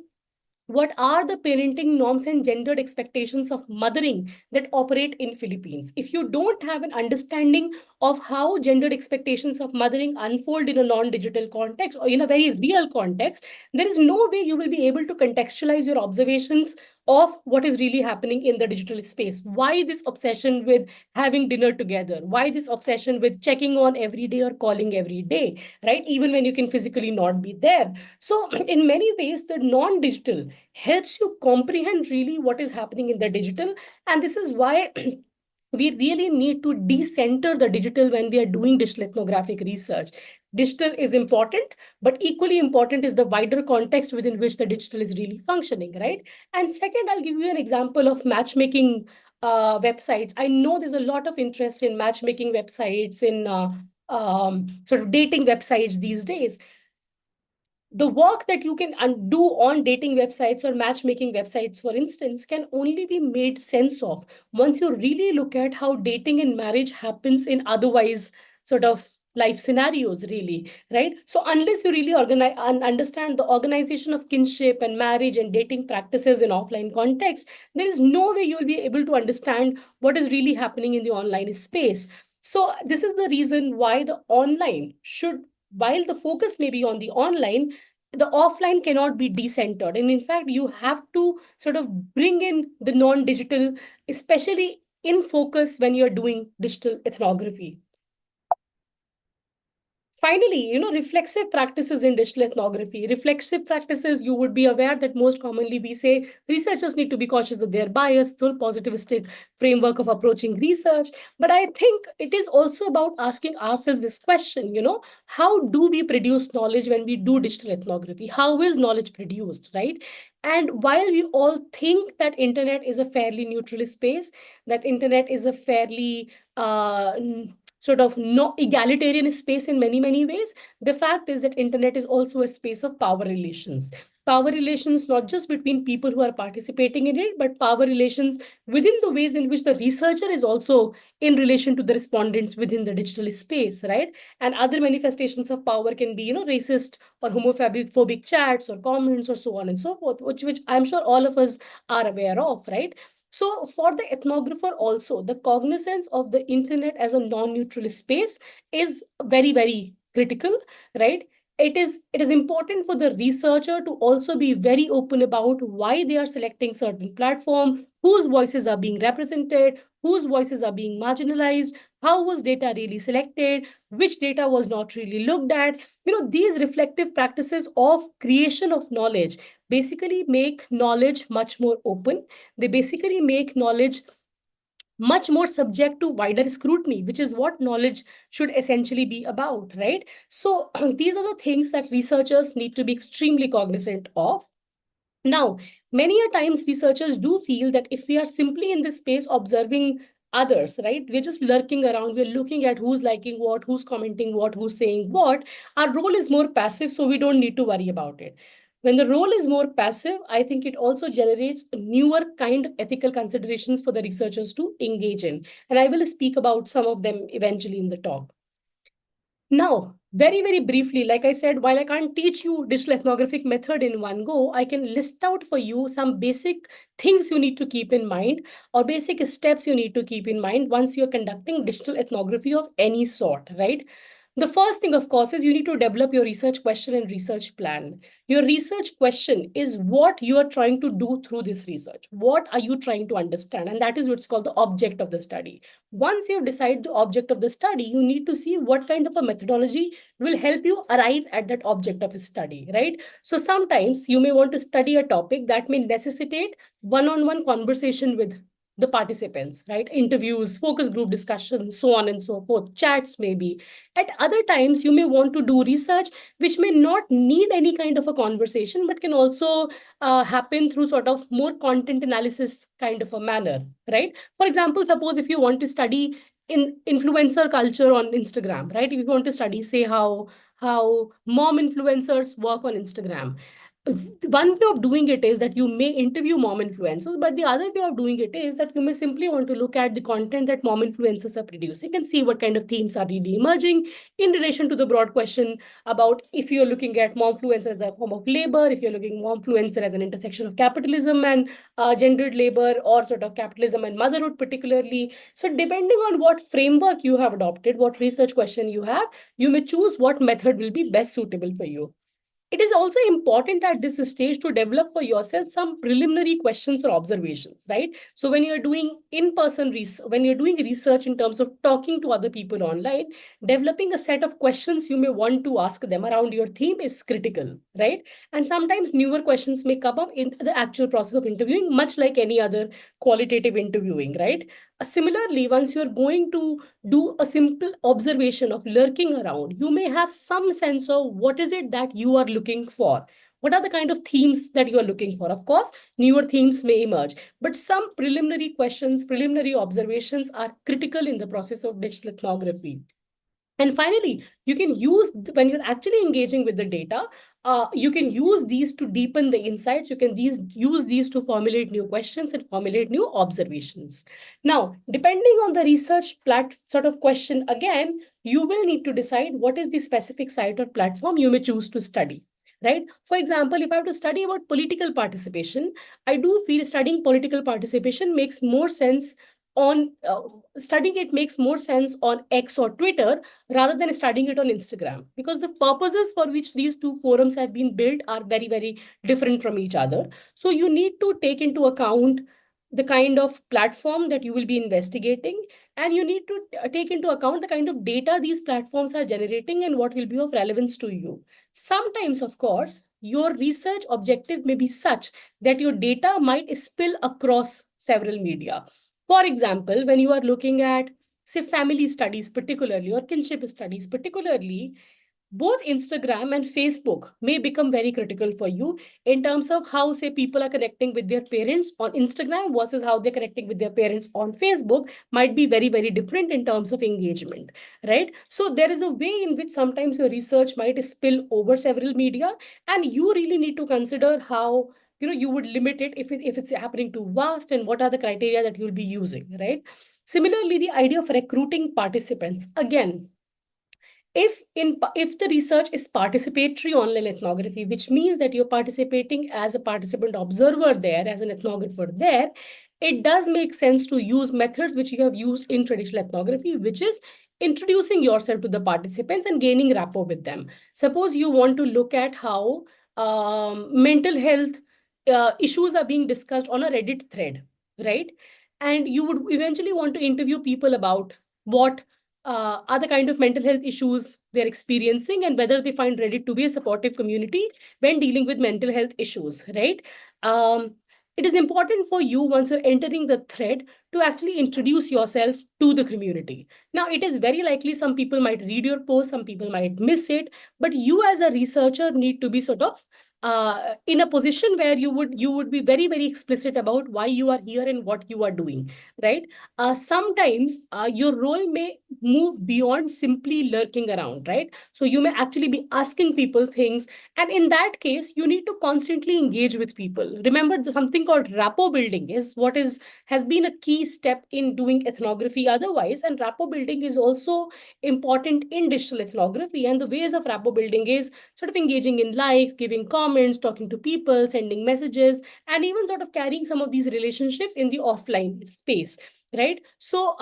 what are the parenting norms and gendered expectations of mothering that operate in Philippines. If you don't have an understanding of how gendered expectations of mothering unfold in a non-digital context or in a very real context, there is no way you will be able to contextualize your observations of what is really happening in the digital space. Why this obsession with having dinner together? Why this obsession with checking on every day or calling every day, right? Even when you can physically not be there. So in many ways, the non-digital helps you comprehend really what is happening in the digital. And this is why we really need to decenter the digital when we are doing digital ethnographic research. Digital is important, but equally important is the wider context within which the digital is really functioning, right? And second, I'll give you an example of matchmaking websites. I know there's a lot of interest in matchmaking websites, in sort of dating websites these days. The work that you can do on dating websites or matchmaking websites, for instance, can only be made sense of once you really look at how dating and marriage happens in otherwise sort of life scenarios, really, right? So unless you really organize and understand the organization of kinship and marriage and dating practices in offline context, there is no way you'll be able to understand what is really happening in the online space. So this is the reason why the online should, while the focus may be on the online, the offline cannot be decentered. And in fact, you have to sort of bring in the non-digital, especially in focus when you're doing digital ethnography. Finally, reflexive practices in digital ethnography. Reflexive practices, you would be aware that most commonly we say researchers need to be cautious of their bias. It's all positivistic framework of approaching research. But I think it is also about asking ourselves this question, how do we produce knowledge when we do digital ethnography? How is knowledge produced, right? And while we all think that internet is a fairly neutral space, that internet is a fairly sort of no egalitarian space in many ways, the fact is that internet is also a space of power relations not just between people who are participating in it, but power relations within the ways in which the researcher is also in relation to the respondents within the digital space, right? And other manifestations of power can be, racist or homophobic chats or comments or so on and so forth, which I'm sure all of us are aware of, right? So for the ethnographer also, the cognizance of the internet as a non-neutral space is very critical, right? It is important for the researcher to also be very open about why they are selecting certain platform, whose voices are being represented, whose voices are being marginalized, how was data really selected, which data was not really looked at. These reflective practices of creation of knowledge basically make knowledge much more open. They basically make knowledge much more subject to wider scrutiny, which is what knowledge should essentially be about, right? So these are the things that researchers need to be extremely cognizant of. Now, many a times researchers do feel that if we are simply in this space observing others, right, we're just lurking around, we're looking at who's liking what, who's commenting what, who's saying what, our role is more passive, so we don't need to worry about it. When the role is more passive, I think it also generates newer kind of ethical considerations for the researchers to engage in. And I will speak about some of them eventually in the talk. Now, very briefly, like I said, while I can't teach you digital ethnographic method in one go, I can list out for you some basic things you need to keep in mind or basic steps you need to keep in mind once you're conducting digital ethnography of any sort, right? The first thing, of course, is you need to develop your research question and research plan. Your research question is what you are trying to do through this research. What are you trying to understand? And that is what's called the object of the study. Once you decide the object of the study, you need to see what kind of a methodology will help you arrive at that object of the study, right? So sometimes you may want to study a topic that may necessitate one-on-one conversation with the participants, right? Interviews, focus group discussions, so on and so forth, chats maybe. At other times, you may want to do research which may not need any kind of a conversation, but can also happen through sort of more content analysis kind of a manner, right? For example, suppose if you want to study in influencer culture on Instagram, right? If you want to study, say, how mom influencers work on Instagram. One way of doing it is that you may interview mom influencers, but the other way of doing it is that you may simply want to look at the content that mom influencers are producing and see what kind of themes are really emerging in relation to the broad question about if you're looking at momfluencer as a form of labor, if you're looking momfluencer as an intersection of capitalism and gendered labor, or sort of capitalism and motherhood particularly. So depending on what framework you have adopted, what research question you have, you may choose what method will be best suitable for you. It is also important at this stage to develop for yourself some preliminary questions or observations, right? So when you're doing in-person research, when you're doing research in terms of talking to other people online, developing a set of questions you may want to ask them around your theme is critical, right? And sometimes newer questions may come up in the actual process of interviewing, much like any other qualitative interviewing, right? Similarly, once you're going to do a simple observation of lurking around, you may have some sense of what is it that you are looking for. What are the kind of themes that you are looking for? Of course, newer themes may emerge, but some preliminary questions, preliminary observations are critical in the process of digital ethnography. And finally, you can use, when you're actually engaging with the data, you can use these to deepen the insights. You can use these to formulate new questions and formulate new observations. Now, depending on the research sort of question, again, you will need to decide what is the specific site or platform you may choose to study. Right? For example, if I have to study about political participation, I do feel studying political participation makes more sense on studying it makes more sense on X or Twitter rather than studying it on Instagram, because the purposes for which these two forums have been built are very, very different from each other. So you need to take into account the kind of platform that you will be investigating, and you need to take into account the kind of data these platforms are generating and what will be of relevance to you. Sometimes, of course, your research objective may be such that your data might spill across several media. For example, when you are looking at, say, family studies particularly, or kinship studies particularly, both Instagram and Facebook may become very critical for you in terms of how, say, people are connecting with their parents on Instagram versus how they're connecting with their parents on Facebook might be very, very different in terms of engagement, right? So there is a way in which sometimes your research might spill over several media, and you really need to consider how you would limit it if it's happening too vast, and what are the criteria that you'll be using, right? Similarly, the idea of recruiting participants, again, if the research is participatory online ethnography, which means that you're participating as a participant observer there, as an ethnographer there, it does make sense to use methods which you have used in traditional ethnography, which is introducing yourself to the participants and gaining rapport with them. Suppose you want to look at how mental health issues are being discussed on a Reddit thread, right? And you would eventually want to interview people about what are the kind of mental health issues they're experiencing, and whether they find Reddit to be a supportive community when dealing with mental health issues, right? It is important for you, once you're entering the thread, to actually introduce yourself to the community. Now, it is very likely some people might read your post, some people might miss it, but you as a researcher need to be sort of in a position where you would be very, very explicit about why you are here and what you are doing, right? Sometimes your role may move beyond simply lurking around, right? So you may actually be asking people things. And in that case, you need to constantly engage with people. Remember, something called rapport building is what has been a key step in doing ethnography otherwise. And rapport building is also important in digital ethnography. And the ways of rapport building is sort of engaging in likes, giving comments, talking to people, sending messages, and even sort of carrying some of these relationships in the offline space, right? So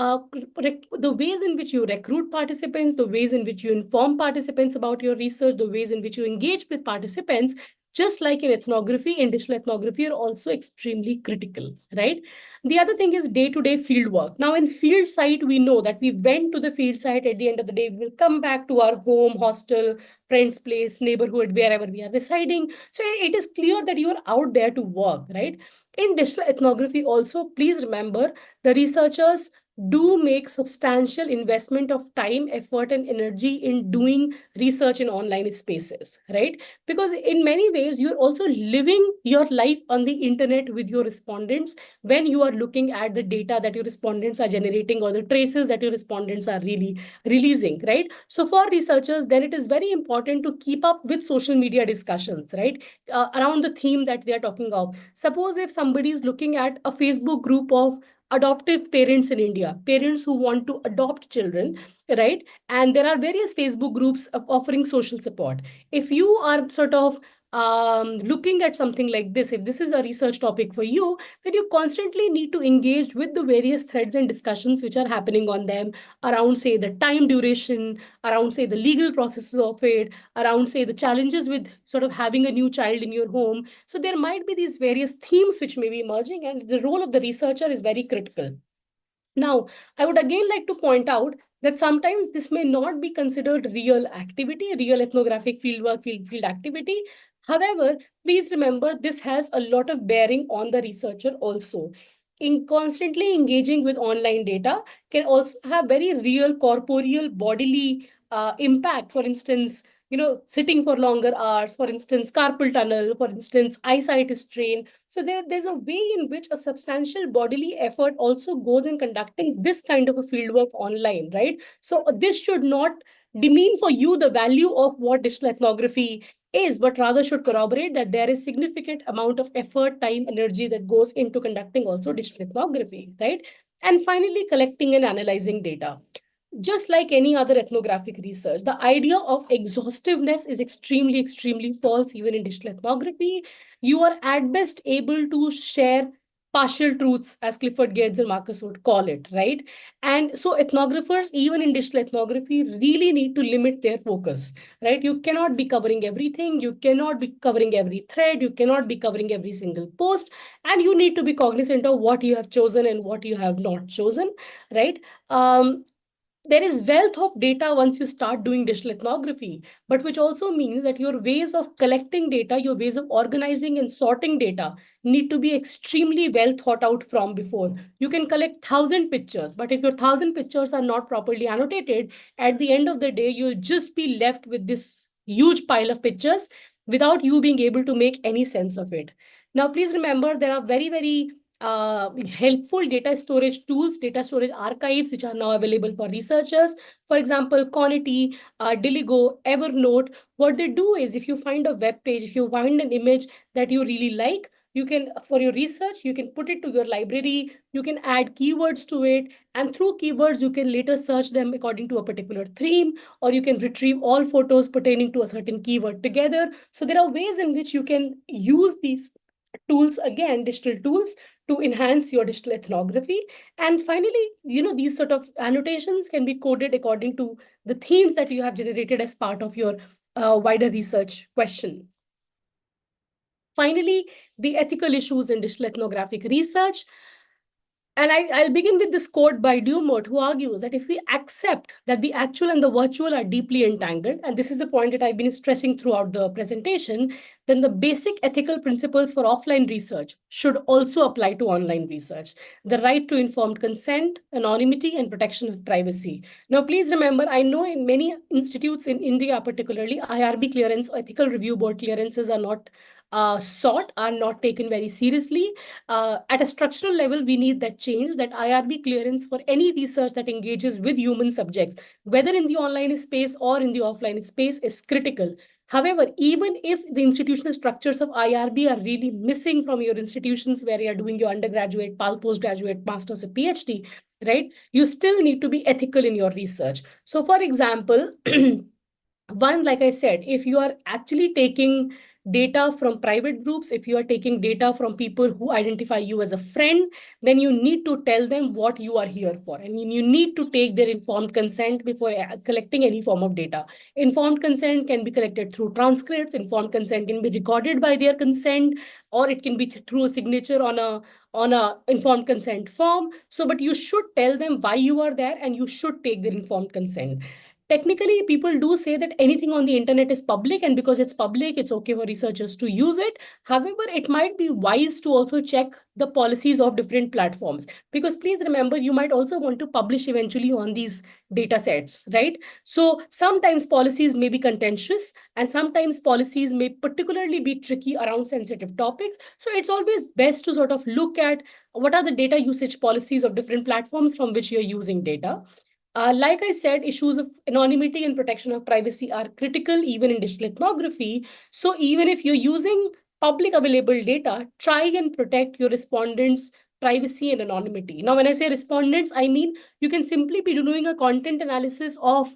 the ways in which you recruit participants, the ways in which you inform participants about your research, the ways in which you engage with participants, just like in ethnography, in digital ethnography, are also extremely critical, right? The other thing is day-to-day field work. Now, in field site, we know that we went to the field site. At the end of the day, we will come back to our home, hostel, friend's place, neighborhood, wherever we are residing. So it is clear that you are out there to work, right? In digital ethnography also, please remember, the researchers do make substantial investment of time, effort, and energy in doing research in online spaces, right? Because in many ways, you're also living your life on the internet with your respondents when you are looking at the data that your respondents are generating or the traces that your respondents are really releasing, right? So for researchers, then it is very important to keep up with social media discussions, right? Around the theme that they are talking of. Suppose if somebody is looking at a Facebook group of adoptive parents in India, parents who want to adopt children, right? And there are various Facebook groups offering social support. If you are sort of looking at something like this, if this is a research topic for you, then you constantly need to engage with the various threads and discussions which are happening on them around, say, the time duration, around, say, the legal processes of it, around, say, the challenges with sort of having a new child in your home. So there might be these various themes which may be emerging, and the role of the researcher is very critical. Now, I would again like to point out that sometimes this may not be considered real activity, real ethnographic fieldwork, field activity. However, please remember this has a lot of bearing on the researcher also. In constantly engaging with online data can also have very real corporeal bodily impact. For instance, sitting for longer hours, for instance, carpal tunnel, for instance, eyesight strain. So there's a way in which a substantial bodily effort also goes in conducting this kind of a fieldwork online, right? So this should not demean for you the value of what digital ethnography is, but rather should corroborate that there is significant amount of effort, time, energy that goes into conducting also digital ethnography, right? And finally, collecting and analyzing data. Just like any other ethnographic research, the idea of exhaustiveness is extremely, extremely false, even in digital ethnography. You are at best able to share partial truths, as Clifford Geertz and Marcus would call it, right? And so ethnographers, even in digital ethnography, really need to limit their focus, right? You cannot be covering everything. You cannot be covering every thread. You cannot be covering every single post. And you need to be cognizant of what you have chosen and what you have not chosen, right? There is wealth of data once you start doing digital ethnography, but which also means that your ways of collecting data, your ways of organizing and sorting data need to be extremely well thought out from before. You can collect 1,000 pictures, but if your 1,000 pictures are not properly annotated, at the end of the day, you'll just be left with this huge pile of pictures without you being able to make any sense of it. Now, please remember, there are very, very helpful data storage tools, data storage archives, which are now available for researchers. For example, Qualitative, Diligo, Evernote. What they do is, if you find a web page, if you find an image that you really like, you can, for your research, you can put it to your library, you can add keywords to it, and through keywords, you can later search them according to a particular theme, or you can retrieve all photos pertaining to a certain keyword together. So there are ways in which you can use these tools, again, digital tools, to enhance your digital ethnography. And finally, these sort of annotations can be coded according to the themes that you have generated as part of your wider research question. Finally, the ethical issues in digital ethnographic research. And I'll begin with this quote by Dumont, who argues that if we accept that the actual and the virtual are deeply entangled, and this is the point that I've been stressing throughout the presentation, then the basic ethical principles for offline research should also apply to online research. The right to informed consent, anonymity, and protection of privacy. Now, please remember, I know in many institutes in India, particularly, IRB clearance, ethical review board clearances are not sought, are not taken very seriously. At a structural level, we need that change, that IRB clearance for any research that engages with human subjects, whether in the online space or in the offline space, is critical. However, even if the institutional structures of IRB are really missing from your institutions where you are doing your undergraduate, postgraduate, master's, or PhD, right, you still need to be ethical in your research. So, for example, one, like I said, if you are actually taking data from private groups, if you are taking data from people who identify you as a friend, then you need to tell them what you are here for. And you need to take their informed consent before collecting any form of data. Informed consent can be collected through transcripts. Informed consent can be recorded by their consent, or it can be through a signature on a informed consent form. So, but you should tell them why you are there, and you should take their informed consent. technically people do say that anything on the internet is public, and because it's public, it's okay for researchers to use it. However, it might be wise to also check the policies of different platforms, because please remember, you might also want to publish eventually on these data sets, right? So sometimes policies may be contentious, and sometimes policies may particularly be tricky around sensitive topics. So it's always best to sort of look at what are the data usage policies of different platforms from which you're using data. Like I said, issues of anonymity and protection of privacy are critical even in digital ethnography. So even if you're using public available data, try and protect your respondents' privacy and anonymity. Now, when I say respondents, I mean you can simply be doing a content analysis of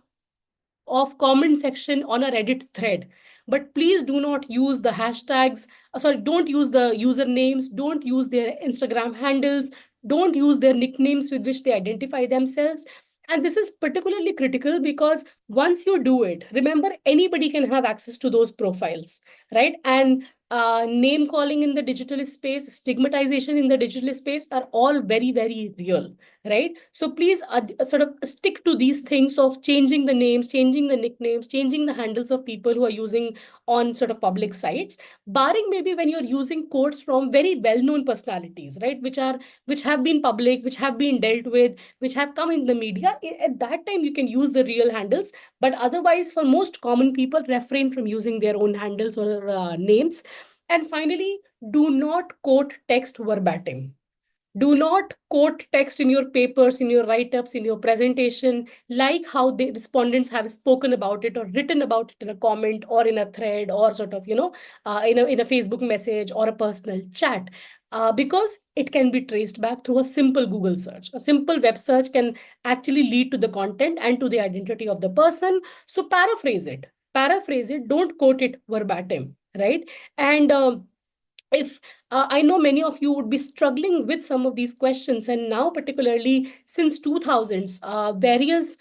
comment section on a Reddit thread. But please do not use the hashtags, sorry, don't use the usernames, don't use their Instagram handles, don't use their nicknames with which they identify themselves. And this is particularly critical because once you do it, remember, anybody can have access to those profiles, right? And name calling in the digital space, stigmatization in the digital space are all very, very real, right? So please sort of stick to these things of changing the names, changing the nicknames, changing the handles of people who are using on sort of public sites, barring maybe when you're using quotes from very well-known personalities, right? Which have been public, which have been dealt with, which have come in the media. At that time, you can use the real handles, but otherwise, for most common people, refrain from using their own handles or names. And finally, do not quote text verbatim. Do not quote text in your papers, in your write-ups, in your presentation, like how the respondents have spoken about it or written about it in a comment or in a thread or sort of, in a Facebook message or a personal chat. Because it can be traced back through a simple Google search. A simple web search can actually lead to the content and to the identity of the person. So paraphrase it, don't quote it verbatim, right? And if I know many of you would be struggling with some of these questions, and now particularly since 2000s, various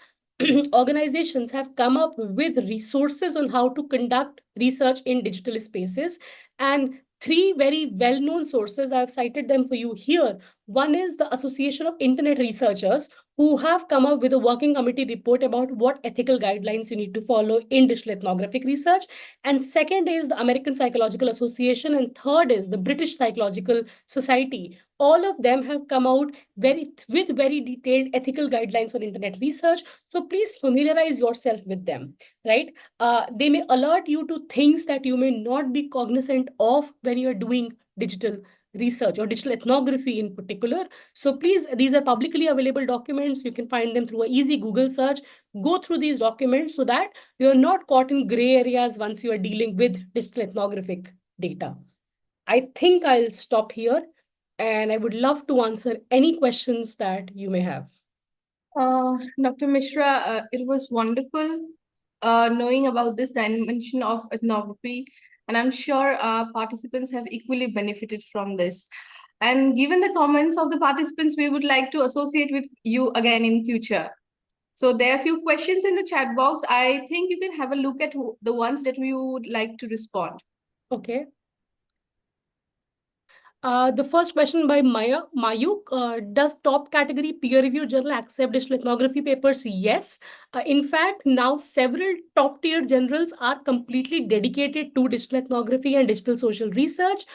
organizations have come up with resources on how to conduct research in digital spaces. And three very well-known sources, I've cited them for you here. One is the Association of Internet Researchers, who have come up with a working committee report about what ethical guidelines you need to follow in digital ethnographic research. And second is the American Psychological Association. And third is the British Psychological Society. All of them have come out with very detailed ethical guidelines on internet research. So please familiarize yourself with them, right? They may alert you to things that you may not be cognizant of when you're doing digital research or digital ethnography in particular. So please, these are publicly available documents. You can find them through an easy Google search. Go through these documents so that you're not caught in gray areas once you are dealing with digital ethnographic data. I think I'll stop here, and I would love to answer any questions that you may have.
Dr. Mishra, it was wonderful knowing about this dimension of ethnography, and I'm sure participants have equally benefited from this. And given the comments of the participants, we would like to associate with you again in future. So there are a few questions in the chat box. I think you can have a look at the ones that we would like to respond.
Okay. The first question by Mayuk, does top category peer review journal accept digital ethnography papers? Yes. In fact, now several top tier journals are completely dedicated to digital ethnography and digital social research.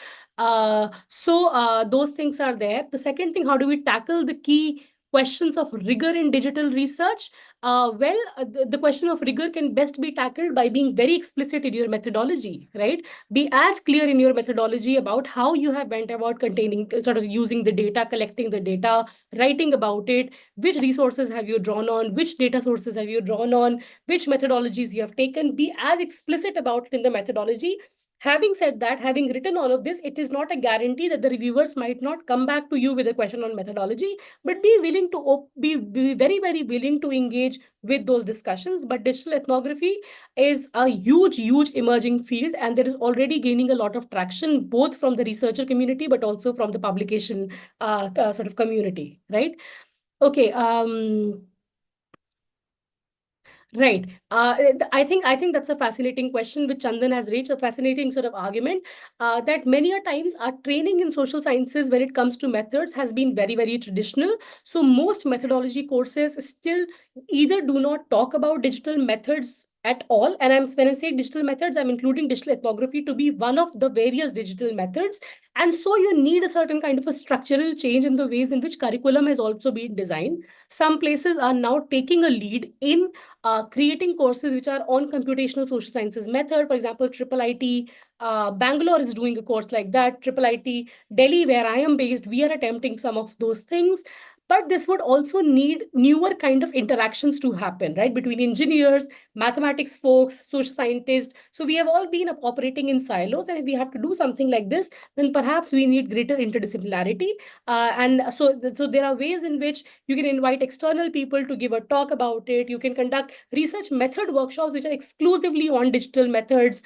So those things are there. The second thing, how do we tackle the key questions of rigor in digital research? The question of rigor can best be tackled by being very explicit in your methodology, right? Be as clear in your methodology about how you have went about containing, sort of using the data, collecting the data, writing about it, which resources have you drawn on, which data sources have you drawn on, which methodologies you have taken. Be as explicit about it in the methodology. Having said that, having written all of this, it is not a guarantee that the reviewers might not come back to you with a question on methodology, but be willing to be very, very willing to engage with those discussions. But digital ethnography is a huge emerging field, and there is already gaining a lot of traction, both from the researcher community, but also from the publication sort of community, right? Okay. Right. I think that's a fascinating question which Chandan has raised, a fascinating sort of argument that many a times our training in social sciences when it comes to methods has been very, very traditional. So most methodology courses still either do not talk about digital methods at all. And when I say digital methods, I'm including digital ethnography to be one of the various digital methods. And so you need a certain kind of a structural change in the ways in which curriculum has also been designed. Some places are now taking a lead in creating courses which are on computational social sciences method. For example, Triple IT, Bangalore is doing a course like that. Triple IT, Delhi, where I am based, we are attempting some of those things. But this would also need newer kind of interactions to happen, right? Between engineers, mathematics folks, social scientists. So we have all been operating in silos. And if we have to do something like this, then perhaps we need greater interdisciplinarity. So there are ways in which you can invite external people to give a talk about it. You can conduct research method workshops, which are exclusively on digital methods.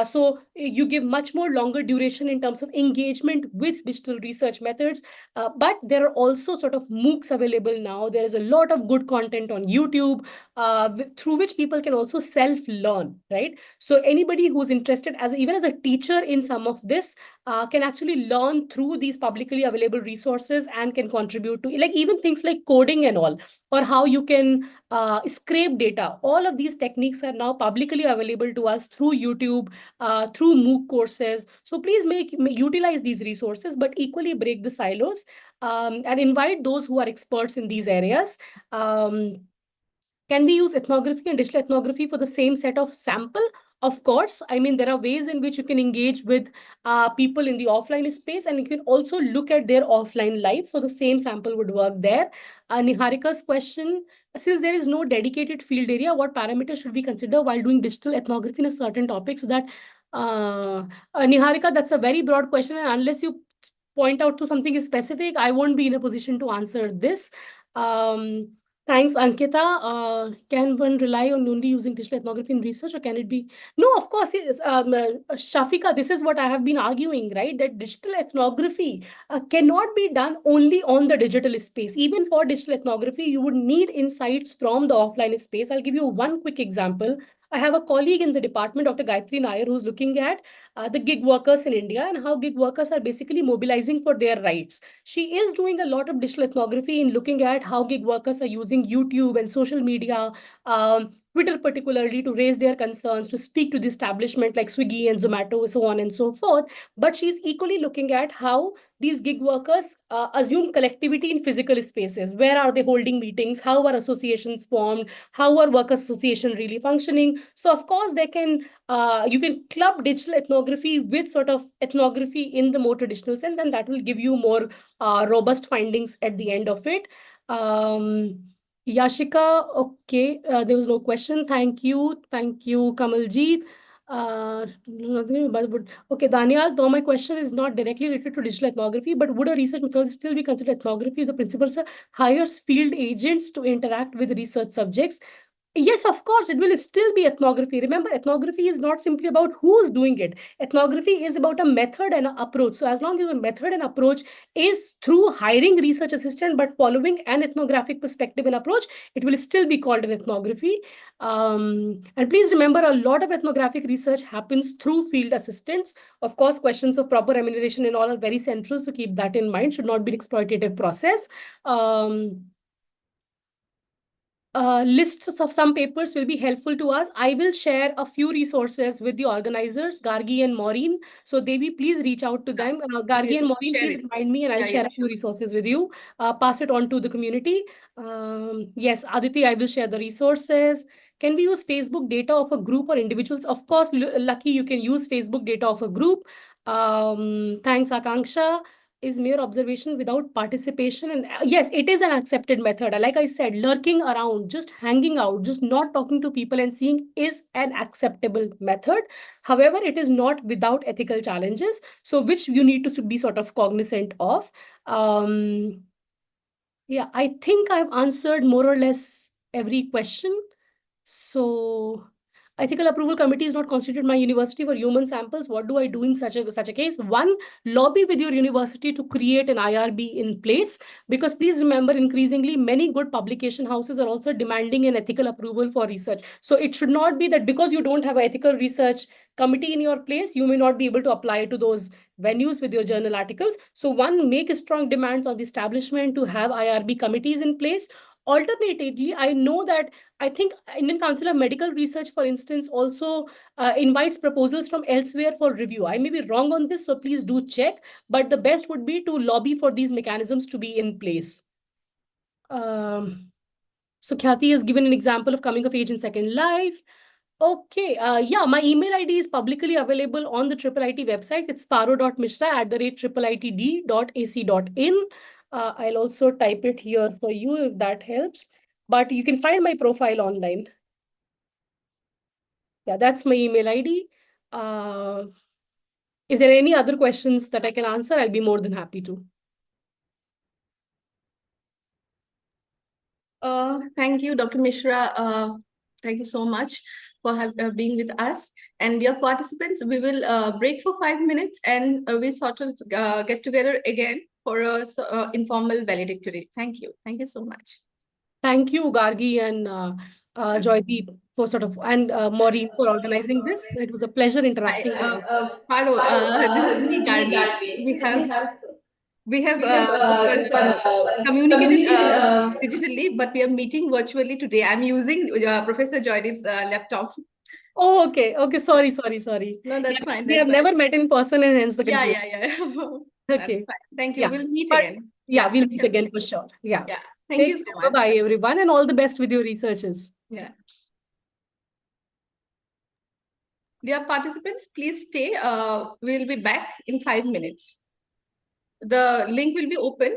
So you give much more longer duration in terms of engagement with digital research methods. But there are also sort of MOOCs available now. There is a lot of good content on YouTube through which people can also self-learn, right? So anybody who's interested, even as a teacher in some of this, can actually learn through these publicly available resources and can contribute to like even things like coding and all, or how you can scrape data. All of these techniques are now publicly available to us through YouTube, through MOOC courses. So please utilize these resources, but equally break the silos and invite those who are experts in these areas. Can we use ethnography and digital ethnography for the same set of sample? Of course. I mean, there are ways in which you can engage with people in the offline space, and you can also look at their offline life. So the same sample would work there. Niharika's question, since there is no dedicated field area, what parameters should we consider while doing digital ethnography in a certain topic? So that, Niharika, that's a very broad question. And unless you point out to something specific, I won't be in a position to answer this. Um, Thanks, Ankita. Can one rely on only using digital ethnography in research, or can it be? No, of course, yes. Shafika, this is what I have been arguing, right? That digital ethnography cannot be done only on the digital space. Even for digital ethnography, you would need insights from the offline space. I'll give you one quick example. I have a colleague in the department, Dr. Gayatri Nair, who's looking at the gig workers in India and how gig workers are basically mobilizing for their rights. She is doing a lot of digital ethnography in looking at how gig workers are using YouTube and social media, Twitter particularly, to raise their concerns, to speak to the establishment like Swiggy and Zomato, so on and so forth. But she's equally looking at how these gig workers assume collectivity in physical spaces. Where are they holding meetings? How are associations formed? How are workers' association really functioning? So of course, you can club digital ethnography with sort of ethnography in the more traditional sense, and that will give you more robust findings at the end of it. Yashika, okay, there was no question. Thank you, Kamaljeet. Nothing okay, Daniel, though my question is not directly related to digital ethnography, but would a research methodology still be considered ethnography if the principal hires field agents to interact with research subjects? Yes, of course, it will still be ethnography. Remember, ethnography is not simply about who's doing it. Ethnography is about a method and an approach. So as long as the method and approach is through hiring research assistant, but following an ethnographic perspective and approach, it will still be called an ethnography. And please remember, a lot of ethnographic research happens through field assistants. Of course, questions of proper remuneration and all are very central, so keep that in mind. Should not be an exploitative process. Lists of some papers will be helpful to us. I will share a few resources with the organizers, Gargi and Maureen. So Devi, please reach out to them. Gargi and Maureen,
Share
please
it.
remind me and I'll
Yeah,
share
yeah.
a few resources with you. Pass it on to the community. Yes, Aditi, I will share the resources. Can we use Facebook data of a group or individuals? Of course, Lucky, you can use Facebook data of a group. Thanks, Akanksha. Is mere observation without participation, and yes, it is an accepted method. Like I said, lurking around, just hanging out, just not talking to people and seeing is an acceptable method. However, it is not without ethical challenges, so which you need to be sort of cognizant of. Yeah, I think I've answered more or less every question. So ethical approval committee is not constituted my university for human samples. What do I do in such a case? One, lobby with your university to create an IRB in place, because please remember, increasingly many good publication houses are also demanding an ethical approval for research. So it should not be that because you don't have an ethical research committee in your place, you may not be able to apply to those venues with your journal articles. So one, make strong demands on the establishment to have IRB committees in place. Alternatively, I know that I think Indian Council of Medical Research, for instance, also invites proposals from elsewhere for review. I may be wrong on this, so please do check. But the best would be to lobby for these mechanisms to be in place. So Khyati has given an example of coming of age in Second Life. Okay, yeah, my email ID is publicly available on the IIIT website. It's paro.mishra@IITD.ac.in. I'll also type it here for you if that helps. But you can find my profile online. Yeah, that's my email ID. If there are any other questions that I can answer, I'll be more than happy to.
Thank you, Dr. Mishra. Thank you so much for being with us. And dear participants, we will break for 5 minutes and we sort of get together again for a informal valedictory. Thank you. Thank you so much.
Thank you, Gargi and Joydeep, for and Maureen for organizing this. It was a pleasure interacting with you.
Paro, this is me, Gargi. We have of course, communicated digitally, but we are meeting virtually today. I'm using Professor Joydeep's laptop.
Oh, okay. Okay. Sorry.
No, that's fine.
We have never met in person, and hence the confusion.
Yeah.
Okay.
That's fine. Thank you.
Yeah.
We'll meet
But
again.
yeah, we'll meet again for sure. Yeah.
Yeah. Thank you so much.
Bye-bye, everyone, and all the best with your researches.
Yeah. Dear participants, please stay. We'll be back in 5 minutes. The link will be open